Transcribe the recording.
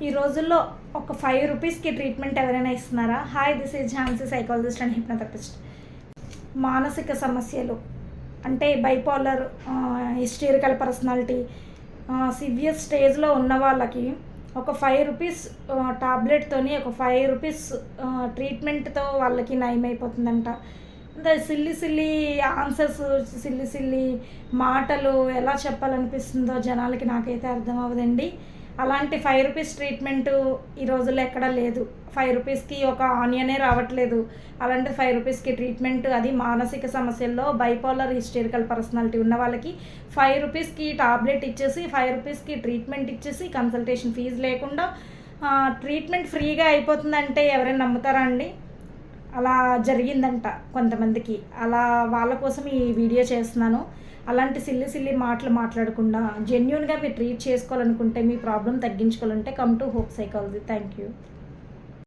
ఈ రోజుల్లో ఒక 5 రూపీస్కి ట్రీట్మెంట్ ఎవరైనా ఇస్తున్నారా? Hi, this is Jhansi, psychologist and hypnotherapist. మానసిక సమస్యలు అంటే బైపోలర్, హిస్టీరికల్ పర్సనాలిటీ, సివియర్ స్టేజ్లో ఉన్న వాళ్ళకి ఒక 5 రూపీస్ టాబ్లెట్తోని, ఒక 5 రూపీస్ ట్రీట్మెంట్తో వాళ్ళకి నయమైపోతుందంట. అంటే సిల్లి ఆన్సర్స్, సిల్లి మాటలు ఎలా చెప్పాలనిపిస్తుందో జనాలకి నాకైతే అర్థం అవ్వదండి. అలాంటి 5 రూపీస్ ట్రీట్మెంటు ఈ రోజుల్లో ఎక్కడా లేదు. 5 రూపీస్కి ఒక ఆనియనే రావట్లేదు. అలాంటి 5 రూపీస్కి ట్రీట్మెంట్, అది మానసిక సమస్యల్లో బైపోలర్, హిస్టరికల్ పర్సనాలిటీ ఉన్న వాళ్ళకి 5 రూపీస్కి టాబ్లెట్ ఇచ్చేసి, 5 రూపీస్కి ట్రీట్మెంట్ ఇచ్చేసి, కన్సల్టేషన్ ఫీజు లేకుండా ట్రీట్మెంట్ ఫ్రీగా అయిపోతుందంటే ఎవరైనా నమ్ముతారా అండి? అలా జరిగిందంట కొంతమందికి. అలా వాళ్ళ కోసం ఈ వీడియో చేస్తున్నాను. అలాంటి సిల్లి మాటలు మాట్లాడకుండా జెన్యూన్గా మీరు ట్రీట్ చేసుకోవాలనుకుంటే, మీ ప్రాబ్లం తగ్గించుకోవాలంటే come to Hope psychology. Thank you.